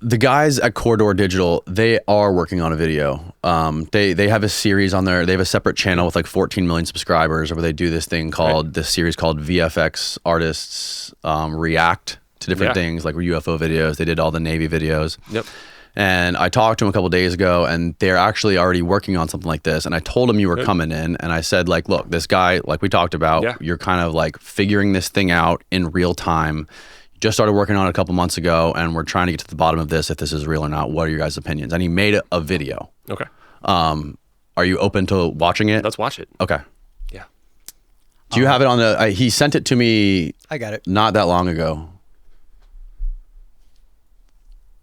the guys at Corridor Digital, they are working on a video. They have a series on there. They have a separate channel with like 14 million subscribers where they do this thing called, this series called VFX artists react to different things like UFO videos. They did all the Navy videos. Yep. And I talked to him a couple of days ago, and they're actually already working on something like this. And I told him you were coming in, and I said, like, look, this guy, like we talked about, you're kind of like figuring this thing out in real time. Just started working on it a couple months ago, and we're trying to get to the bottom of this, if this is real or not. What are your guys' opinions? And he made a video. Okay. Are you open to watching it? Let's watch it. Okay. Yeah. Do you have it on the, he sent it to me. I got it. Not that long ago.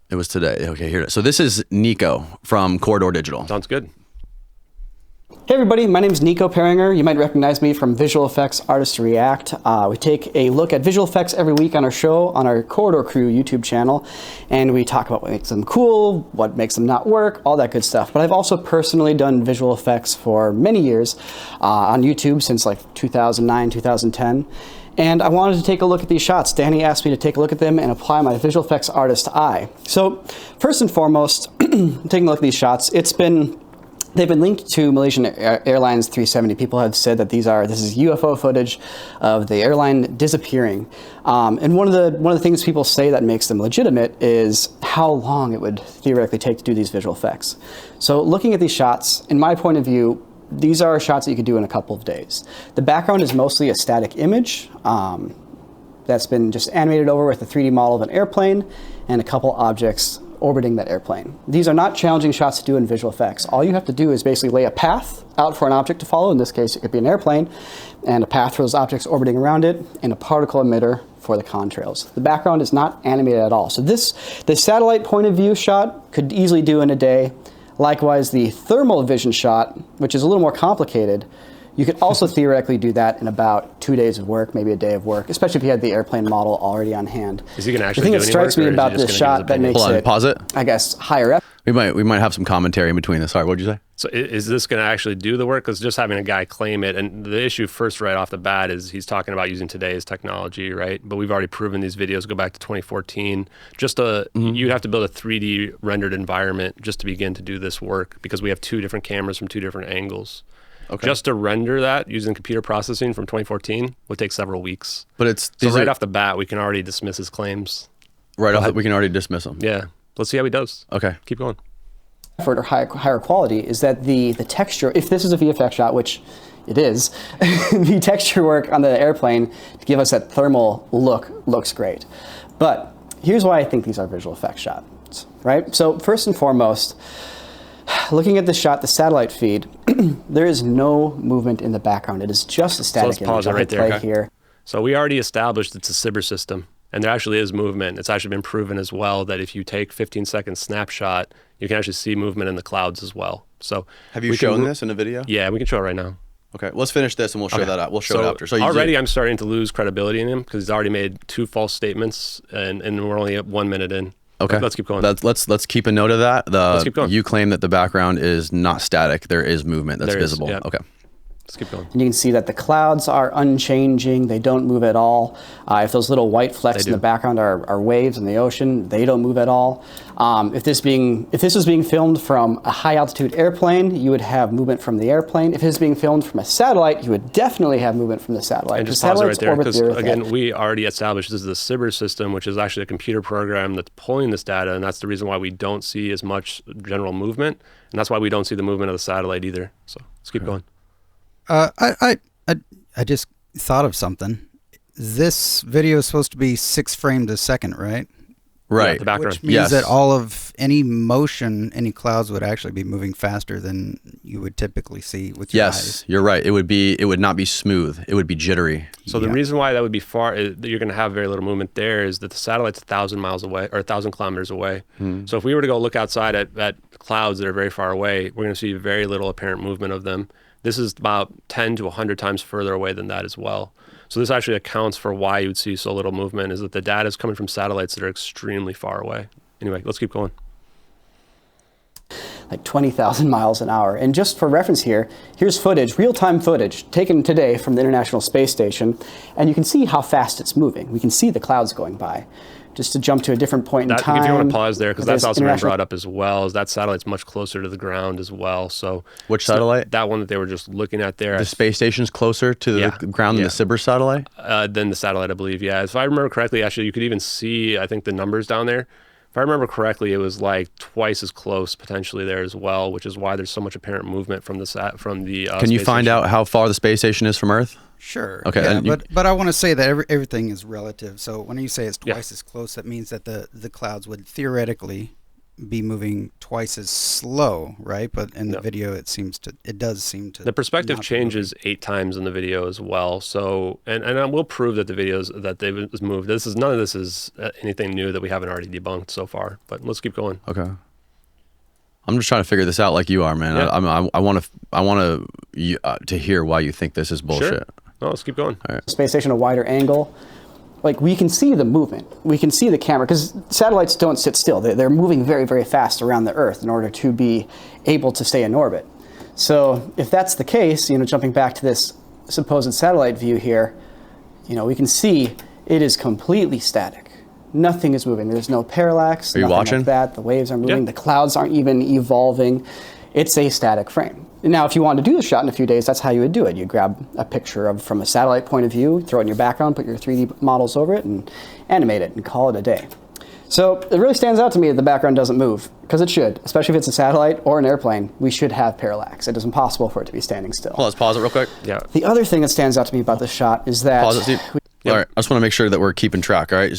It was today. Okay, here it is. So this is Nico from Corridor Digital. Sounds good. Hey everybody, my name is Nico Peringer. You might recognize me from Visual Effects Artists React. We take a look at visual effects every week on our show, on our Corridor Crew YouTube channel, and we talk about what makes them cool, what makes them not work, all that good stuff. But I've also personally done visual effects for many years on YouTube since like 2009, 2010. And I wanted to take a look at these shots. Danny asked me to take a look at them and apply my visual effects artist eye. So first and foremost, taking a look at these shots, they've been linked to Malaysian Airlines 370. People have said that this is UFO footage of the airline disappearing. And one of the things people say that makes them legitimate is how long it would theoretically take to do these visual effects. So looking at these shots, in my point of view, these are shots that you could do in a couple of days. The background is mostly a static image that's been just animated over with a 3D model of an airplane and a couple objects orbiting that airplane. These are not challenging shots to do in visual effects. All you have to do is basically lay a path out for an object to follow. In this case, it could be an airplane, and a path for those objects orbiting around it, and a particle emitter for the contrails. The background is not animated at all. So this satellite point of view shot could easily do in a day. Likewise, the thermal vision shot, which is a little more complicated, you could also theoretically do that in about 2 days of work, maybe a day of work, especially if you had the airplane model already on hand. Is he going to actually the thing do that any strikes work, me about this shot that makes Hold on, pause it. I guess, higher up. We might have some commentary in between this. Sorry, what did you say? So is this going to actually do the work? Because just having a guy claim it, and the issue first right off the bat is he's talking about using today's technology, right? But we've already proven these videos go back to 2014. You'd have to build a 3D rendered environment just to begin to do this work because we have two different cameras from two different angles. Okay. Just to render that using computer processing from 2014 would take several weeks. But right off the bat, we can already dismiss his claims. Right off, we can already dismiss them. Yeah. Let's see how he does. Okay. Keep going. Or higher quality is that the texture, if this is a VFX shot, which it is, the texture work on the airplane to give us that thermal look looks great. But here's why I think these are visual effects shots, right? So first and foremost, looking at the shot, the satellite feed, there is no movement in the background. It is just a static image. Let's pause it right there. Okay. Here. So we already established it's a Sibber system, and there actually is movement. It's actually been proven as well that if you take 15-second snapshot, you can actually see movement in the clouds as well. So have you shown this in a video? Yeah, we can show it right now. Okay, let's finish this and we'll show that out. We'll show it after. So already I'm starting to lose credibility in him because he's already made 2 false statements, and we're only at 1 minute in. Okay, let's keep going. Let's keep a note of that. Let's keep going. You claim that the background is not static. There is movement that's visible. Yeah. Okay. Let's keep going. And you can see that the clouds are unchanging. They don't move at all. If those little white flecks in the background are waves in the ocean, they don't move at all. If this was being filmed from a high altitude airplane, you would have movement from the airplane. If it is being filmed from a satellite, you would definitely have movement from the satellite. And just pause it right there, because again, we already established this is the Sibber system, which is actually a computer program that's pulling this data, and that's the reason why we don't see as much general movement, and that's why we don't see the movement of the satellite either. So let's keep going. I just thought of something. This video is supposed to be 6 frames a second, right? Right. Yeah, the background. Which means that all of any motion, any clouds would actually be moving faster than you would typically see with your eyes. Yes, you're right. It would not be smooth. It would be jittery. So the reason why that would be that you're going to have very little movement there is that the satellite's 1,000 miles away or 1,000 kilometers away. So if we were to go look outside at clouds that are very far away, we're going to see very little apparent movement of them. This is about 10 to 100 times further away than that as well. So this actually accounts for why you would see so little movement, is that the data is coming from satellites that are extremely far away. Anyway, let's keep going. Like 20,000 miles an hour. And just for reference here, here's footage, real-time footage, taken today from the International Space Station, and you can see how fast it's moving. We can see the clouds going by. just to jump to a different point in time. If you want to pause there, because that's also been brought international- up as well, is that satellite's much closer to the ground as well. So Which satellite? That one that they were just looking at there. The space station's closer to the ground than the Sibir satellite? Than the satellite, I believe, yeah. If I remember correctly, actually, you could even see, I think, the numbers down there. If I remember correctly, it was like twice as close potentially there as well, which is why there's so much apparent movement from the Can you find out how far the space station is from Earth? Sure. Okay. Yeah, but I want to say that everything is relative. So when you say it's twice as close, that means that the clouds would theoretically be moving twice as slow, right? But in the video, it does seem to. The perspective changes 8 times in the video as well. So, and I will prove that the videos that they was moved. None of this is anything new that we haven't already debunked so far. But let's keep going. Okay. I'm just trying to figure this out like you are, man. Yeah. I want to hear why you think this is bullshit. Sure. No, let's keep going. All right. Space station, a wider angle. Like, we can see the movement. We can see the camera, because satellites don't sit still. They're moving very, very fast around the Earth in order to be able to stay in orbit. So if that's the case, jumping back to this supposed satellite view here, we can see it is completely static. Nothing is moving. There's no parallax. Are you nothing watching? Like that. The waves are moving. Yeah. The clouds aren't even evolving. It's a static frame. Now, if you wanted to do the shot in a few days, that's how you would do it. You grab a picture from a satellite point of view, throw it in your background, put your 3D models over it, and animate it, and call it a day. So it really stands out to me that the background doesn't move, because it should, especially if it's a satellite or an airplane. We should have parallax. It is impossible for it to be standing still. Well, let's pause it real quick. Yeah. The other thing that stands out to me about this shot is that... Pause it, Steve. All right. I just want to make sure that we're keeping track. All right.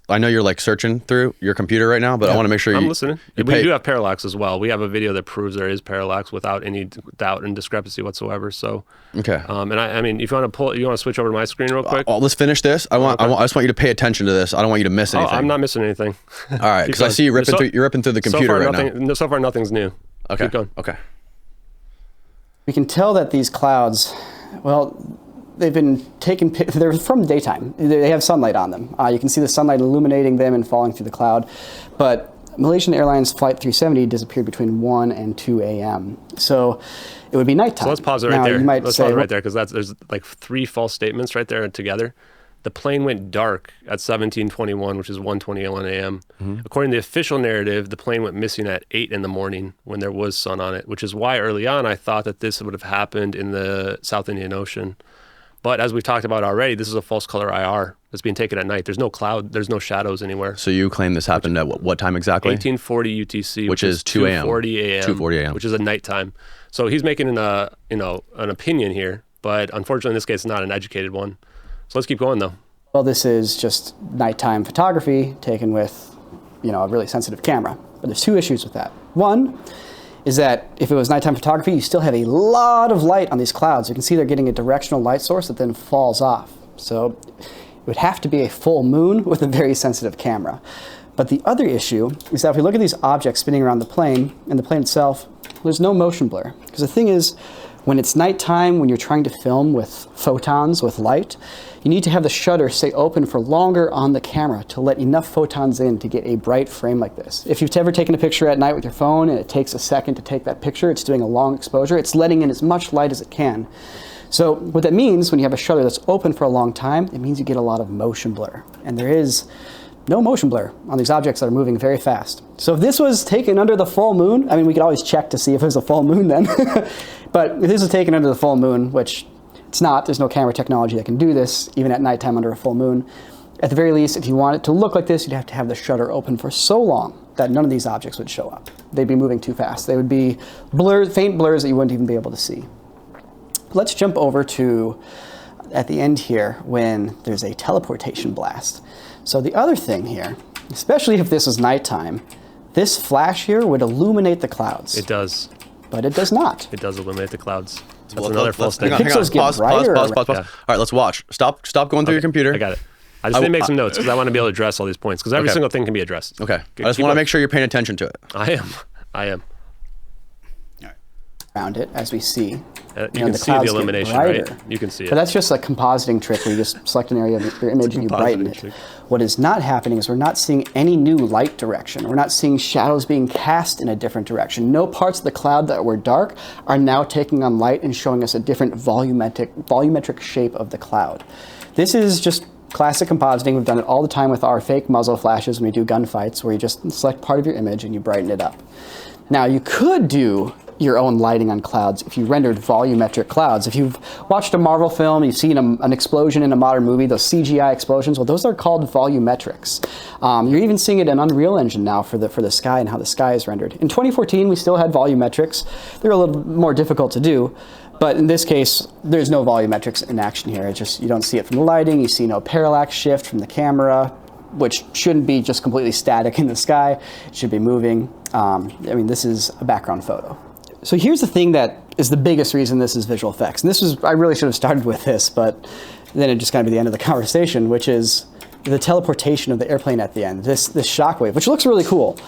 I know you're like searching through your computer right now, but I want to make sure I'm listening. We do have parallax as well. We have a video that proves there is parallax without any doubt and discrepancy whatsoever. So, okay. And I mean, if you want to switch over to my screen real quick. Let's finish this. I just want you to pay attention to this. I don't want you to miss anything. I'm not missing anything. All right. Because I see you you're ripping through the computer right now. So far, nothing's new. Okay. Keep going. Okay. We can tell that these clouds, well, they've been they're from daytime. They have sunlight on them. You can see the sunlight illuminating them and falling through the cloud. But Malaysian Airlines Flight 370 disappeared between 1 and 2 a.m. So it would be nighttime. So let's pause it right now, there. You might let's say, pause it right there, because there's like 3 false statements right there together. The plane went dark at 17:21, which is 1:21 a.m. Mm-hmm. According to the official narrative, the plane went missing at 8 in the morning when there was sun on it, which is why early on I thought that this would have happened in the South Indian Ocean. But as we've talked about already, this is a false color IR that's being taken at night. There's no cloud. There's no shadows anywhere. So you claim this happened at what time exactly? 1840 UTC, which is 2 a.m. 2:40 a.m. 2:40 a.m. Which is a nighttime. So he's making an opinion here, but unfortunately in this case, it's not an educated one. So let's keep going though. Well, this is just nighttime photography taken with, a really sensitive camera. But there's 2 issues with that. One is that if it was nighttime photography, you still have a lot of light on these clouds. You can see they're getting a directional light source that then falls off. So it would have to be a full moon with a very sensitive camera. But the other issue is that if we look at these objects spinning around the plane, and the plane itself, there's no motion blur. Because the thing is, when it's nighttime, when you're trying to film with photons, with light, you need to have the shutter stay open for longer on the camera to let enough photons in to get a bright frame like this. If you've ever taken a picture at night with your phone and it takes a second to take that picture, it's doing a long exposure, it's letting in as much light as it can. So what that means when you have a shutter that's open for a long time, it means you get a lot of motion blur. And there is no motion blur on these objects that are moving very fast. So if this was taken under the full moon, I mean, we could always check to see if it was a full moon then. But if this was taken under the full moon, which it's not, there's no camera technology that can do this, even at nighttime under a full moon. At the very least, if you want it to look like this, you'd have to have the shutter open for so long that none of these objects would show up. They'd be moving too fast. They would be faint blurs that you wouldn't even be able to see. Let's jump over to, at the end here, when there's a teleportation blast. So the other thing here, especially if this is nighttime, this flash here would illuminate the clouds. It does. But it does not. It does illuminate the clouds. That's Well, another false hang statement. on. Pixels get Pause. brighter. Yeah. All Yeah. right, let's watch. Stop going through your computer. I got it. I just need to make some notes because I want to be able to address all these points because every single thing can be addressed. Okay. I just want to make sure you're paying attention to it. I am. Around it, as we see. You can see the illumination, right? You can see it. But that's just a compositing trick where you just select an area of your image and you brighten it. Trick. What is not happening is we're not seeing any new light direction. We're not seeing shadows being cast in a different direction. No parts of the cloud that were dark are now taking on light and showing us a different volumetric shape of the cloud. This is just classic compositing. We've done it all the time with our fake muzzle flashes when we do gunfights, where you just select part of your image and you brighten it up. Now, you could do your own lighting on clouds if you rendered volumetric clouds. If you've watched a Marvel film, you've seen an explosion in a modern movie, those CGI explosions, well, those are called volumetrics. You're even seeing it in Unreal Engine now for the sky and how the sky is rendered. In 2014, we still had volumetrics. They're a little more difficult to do, but in this case, there's no volumetrics in action here. It's just, you don't see it from the lighting, you see no parallax shift from the camera, which shouldn't be just completely static in the sky. It should be moving. I mean, this is a background photo. So here's the thing that is the biggest reason this is visual effects. And this was, I really should have started with this, but then it just kind of be the end of the conversation, which is the teleportation of the airplane at the end, this shockwave, which looks really cool.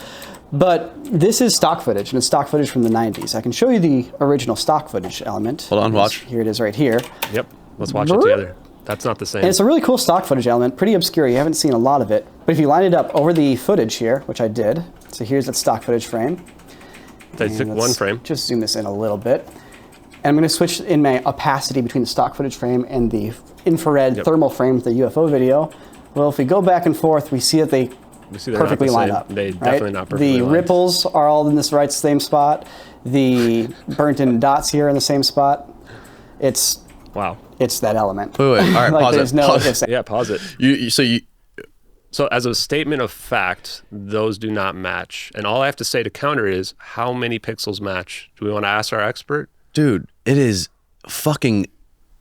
But this is stock footage, and it's stock footage from the 90s. I can show you the original stock footage element. Hold on, watch. Here it is right here. Yep, let's watch it together. That's not the same. And it's a really cool stock footage element, pretty obscure. You haven't seen a lot of it. But if you line it up over the footage here, which I did, so here's that stock footage frame. I took one frame. Just zoom this in a little bit. And I'm going to switch in my opacity between the stock footage frame and the infrared thermal frame with the UFO video. Well, if we go back and forth, we see that they perfectly line up. They definitely not perfectly The lined. ripples are all in this same spot. The burnt-in dots here in the same spot. It's that element. Wait. All right, like pause there's it. no Yeah, pause it. So as a statement of fact, those do not match. And all I have to say to counter is, how many pixels match? Do we want to ask our expert? Dude, it is fucking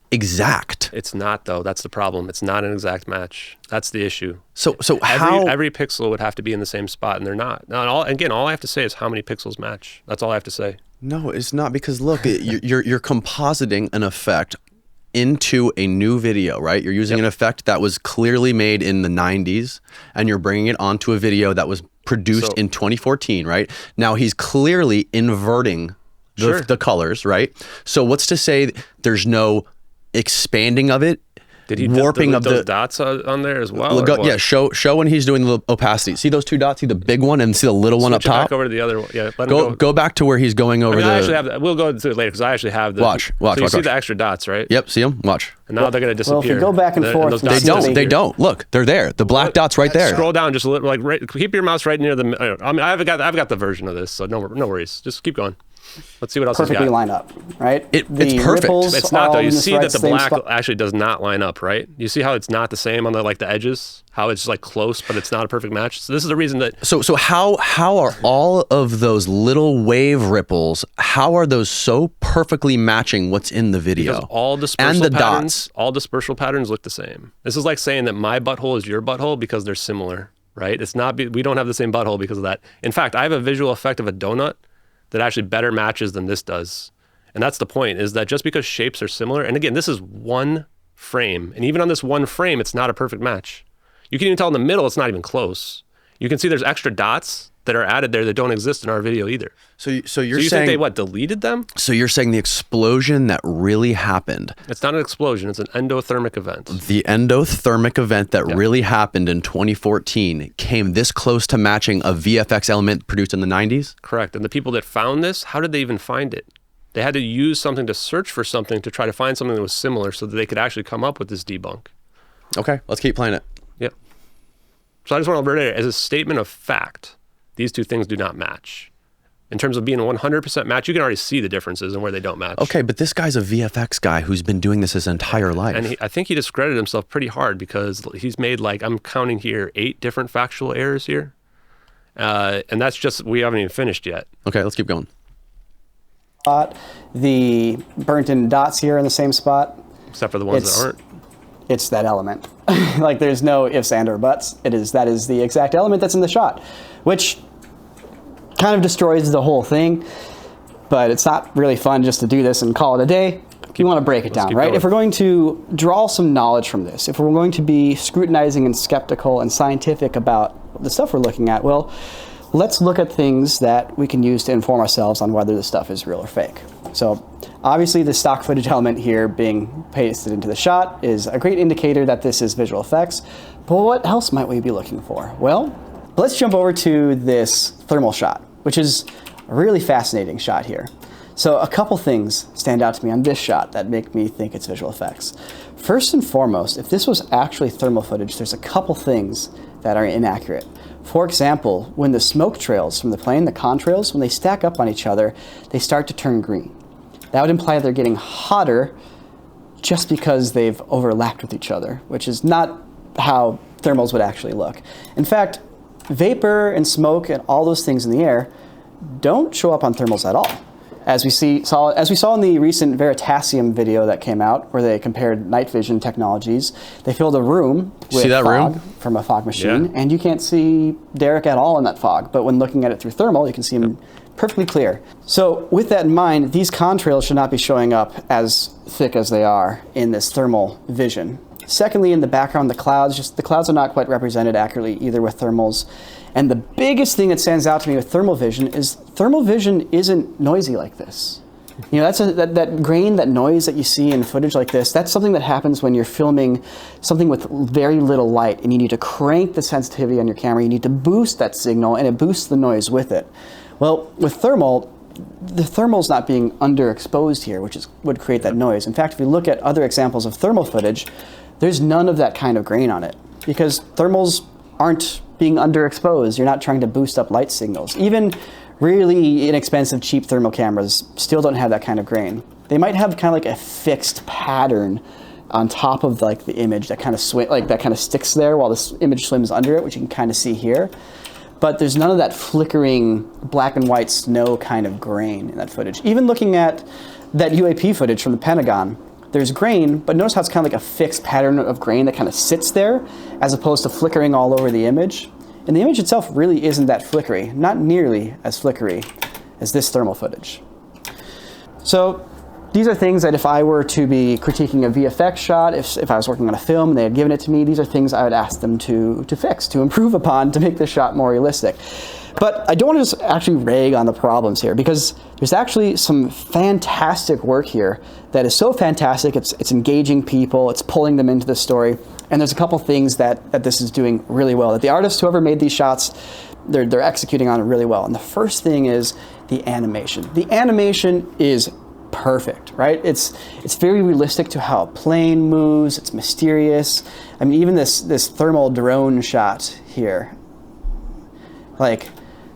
exact. It's not, though. That's the problem. It's not an exact match. That's the issue. So how every pixel would have to be in the same spot, and they're not. Now, all I have to say is how many pixels match. That's all I have to say. No, it's not, because look, you're compositing an effect into a new video, right? You're using an effect that was clearly made in the 90s, and you're bringing it onto a video that was produced in 2014, right? Now he's clearly inverting the colors, right? So what's to say there's no expanding of it? Did he warping of those dots on there as well? Yeah, show when he's doing the opacity. See those two dots? See the big one and see the little one up top? Back over to the other one. Yeah, go back to where he's going over I actually have that. We'll go into it later because I actually have the. Watch. You see the extra dots, right? Yep, see them? Watch. And now they're going to disappear. Well, if you go back and forth, they don't. Look, they're there. The black dot's right there. Scroll down just a little, keep your mouse right near the. I mean, I've got the version of this, so no worries. Just keep going. Let's see what else he's got. Perfectly line up, right? It's perfect. It's not, though. You see that the black actually does not line up, right? You see how it's not the same on the edges? How it's like close, but it's not a perfect match? So this is the reason that... So how are all of those little wave ripples, how are those so perfectly matching what's in the video? Because all dispersal patterns look the same. This is like saying that my butthole is your butthole because they're similar, right? It's not, we don't have the same butthole because of that. In fact, I have a visual effect of a donut that actually better matches than this does. And that's the point, is that just because shapes are similar, and again, this is one frame, and even on this one frame, it's not a perfect match. You can even tell in the middle, it's not even close. You can see there's extra dots that are added there that don't exist in our video either. So you're saying... think they, deleted them? So you're saying the explosion that really happened... It's not an explosion, it's an endothermic event. The endothermic event that really happened in 2014 came this close to matching a VFX element produced in the 90s? Correct. And the people that found this, how did they even find it? They had to use something to search for something to try to find something that was similar so that they could actually come up with this debunk. Okay, let's keep playing it. Yep. So I just want to reiterate, as a statement of fact, these two things do not match. In terms of being a 100% match, you can already see the differences and where they don't match. Okay, but this guy's a VFX guy who's been doing this his entire life. And I think he discredited himself pretty hard because he's made, I'm counting here, 8 different factual errors here. And that's just, we haven't even finished yet. Okay, let's keep going. The burnt-in dots here in the same spot. Except for the ones that aren't. It's that element. There's no ifs and or buts. That is the exact element that's in the shot, which kind of destroys the whole thing, but it's not really fun just to do this and call it a day. You want to break it down, right? Going. If we're going to draw some knowledge from this, if we're going to be scrutinizing and skeptical and scientific about the stuff we're looking at, well, let's look at things that we can use to inform ourselves on whether the stuff is real or fake. So obviously the stock footage element here being pasted into the shot is a great indicator that this is visual effects, but what else might we be looking for? Well, let's jump over to this thermal shot, which is a really fascinating shot here. So a couple things stand out to me on this shot that make me think it's visual effects. First and foremost, if this was actually thermal footage, there's a couple things that are inaccurate. For example, when the smoke trails from the plane, the contrails, when they stack up on each other, they start to turn green. That would imply they're getting hotter just because they've overlapped with each other, which is not how thermals would actually look. In fact, vapor and smoke and all those things in the air don't show up on thermals at all. As we saw in the recent Veritasium video that came out, where they compared night vision technologies, they filled a room with fog from a fog machine, and you can't see Derek at all in that fog. But when looking at it through thermal, you can see him perfectly clear. So with that in mind, these contrails should not be showing up as thick as they are in this thermal vision. Secondly, in the background, the clouds are not quite represented accurately either with thermals. And the biggest thing that stands out to me with thermal vision isn't noisy like this. You know, that grain, that noise that you see in footage like this, that's something that happens when you're filming something with very little light and you need to crank the sensitivity on your camera, you need to boost that signal, and it boosts the noise with it. Well, with thermal, the thermal's not being underexposed here, which would create that noise. In fact, if you look at other examples of thermal footage, there's none of that kind of grain on it because thermals aren't being underexposed. You're not trying to boost up light signals. Even really inexpensive, cheap thermal cameras still don't have that kind of grain. They might have kind of like a fixed pattern on top of like the image that kind of sticks there while this image swims under it, which you can kind of see here. But there's none of that flickering black and white snow kind of grain in that footage. Even looking at that UAP footage from the Pentagon, there's grain, but notice how it's kind of like a fixed pattern of grain that kind of sits there as opposed to flickering all over the image. And the image itself really isn't that flickery, not nearly as flickery as this thermal footage. So these are things that if I were to be critiquing a VFX shot, if I was working on a film and they had given it to me, these are things I would ask them to fix, to improve upon, to make the shot more realistic. But I don't want to just actually rag on the problems here because there's actually some fantastic work here that is so fantastic, it's engaging people, it's pulling them into the story, and there's a couple things that this is doing really well, that the artists, whoever made these shots, they're executing on it really well. And the first thing is the animation. The animation is perfect, right? It's very realistic to how a plane moves, it's mysterious. I mean, even this thermal drone shot here, like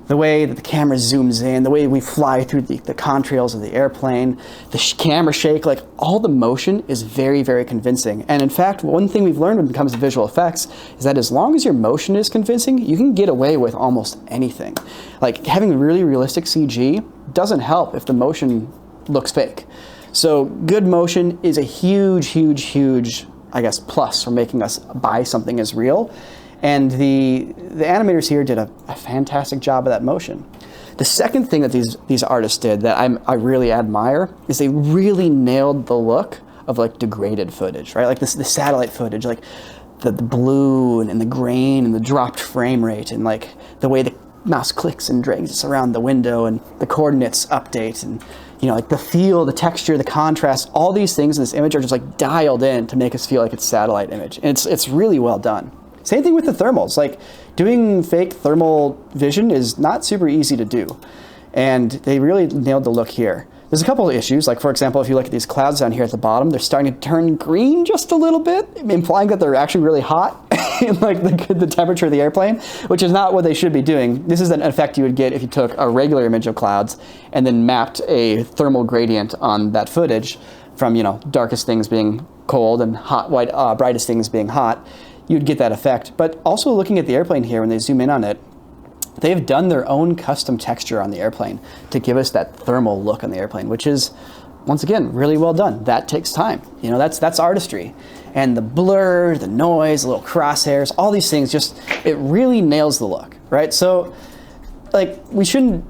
the way that the camera zooms in, the way we fly through the contrails of the airplane, the camera shake, like all the motion is very, very convincing. And in fact, one thing we've learned when it comes to visual effects is that as long as your motion is convincing, you can get away with almost anything. Like having really realistic CG doesn't help if the motion looks fake. So good motion is a huge, huge, huge, I guess, plus for making us buy something as real. And the animators here did a fantastic job of that motion. The second thing that these artists did that I really admire is they really nailed the look of like degraded footage, right? Like the satellite footage, like the blue and the grain and the dropped frame rate and like the way the mouse clicks and drags around the window and the coordinates update and like the feel, the texture, the contrast, all these things in this image are just like dialed in to make us feel like it's satellite image. And it's really well done. Same thing with the thermals. Like doing fake thermal vision is not super easy to do. And they really nailed the look here. There's a couple of issues. Like for example, if you look at these clouds down here at the bottom, they're starting to turn green just a little bit, implying that they're actually really hot in like the temperature of the airplane, which is not what they should be doing. This is an effect you would get if you took a regular image of clouds and then mapped a thermal gradient on that footage from, darkest things being cold and hot, white, brightest things being hot. You'd get that effect. But also looking at the airplane here, when they zoom in on it, they've done their own custom texture on the airplane to give us that thermal look on the airplane, which is, once again, really well done. That takes time. That's artistry. And the blur, the noise, the little crosshairs, all these things, it really nails the look, right? So, like, we shouldn't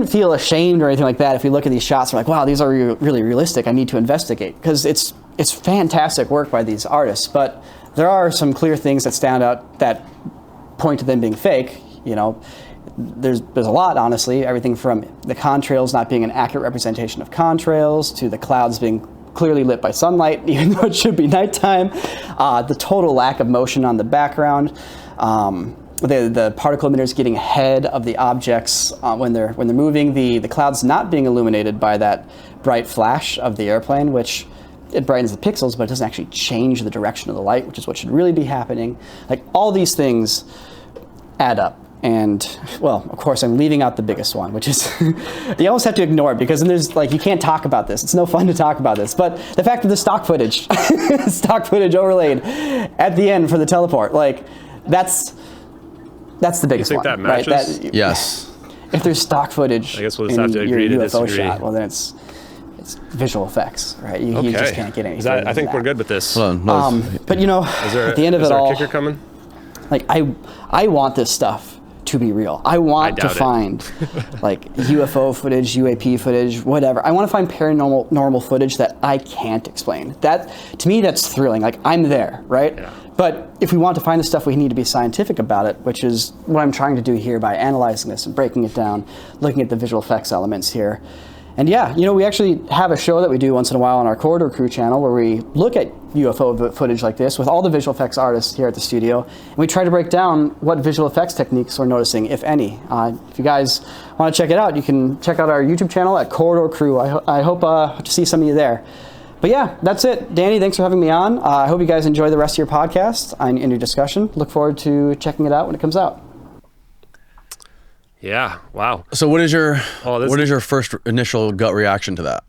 feel ashamed or anything like that if we look at these shots and we're like, wow, these are really realistic. I need to investigate. Because it's fantastic work by these artists, but there are some clear things that stand out that point to them being fake. There's a lot, honestly. Everything from the contrails not being an accurate representation of contrails to the clouds being clearly lit by sunlight, even though it should be nighttime. The total lack of motion on the background. the particle emitters getting ahead of the objects when they're moving. The clouds not being illuminated by that bright flash of the airplane, which it brightens the pixels, but it doesn't actually change the direction of the light, which is what should really be happening. Like, all these things add up. And, well, of course, I'm leaving out the biggest one, which is you almost have to ignore it, because then there's like, you can't talk about this. It's no fun to talk about this. But the fact that the stock footage overlaid at the end for the teleport, like, that's the biggest one. You think that matches? Right? Yes. If there's stock footage I guess we'll in just have to your agree to UFO disagree. shot, well, then it's visual effects, right? You Okay. just can't get any. I think we're good with this. Well, no, But at the end of it all, is there a kicker coming? like, I want this stuff to be real. I want to find like UFO footage, UAP footage, whatever. I want to find normal footage that I can't explain. That, to me, that's thrilling. Like, I'm there, right? Yeah. But if we want to find the stuff, we need to be scientific about it, which is what I'm trying to do here by analyzing this and breaking it down, looking at the visual effects elements here. And yeah, we actually have a show that we do once in a while on our Corridor Crew channel where we look at UFO footage like this with all the visual effects artists here at the studio, and we try to break down what visual effects techniques we're noticing, if any. If you guys want to check it out, you can check out our YouTube channel at Corridor Crew. I hope to see some of you there. But yeah, that's it. Danny, thanks for having me on. I hope you guys enjoy the rest of your podcast and your discussion. Look forward to checking it out when it comes out. Yeah. Wow. So what is your first initial gut reaction to that?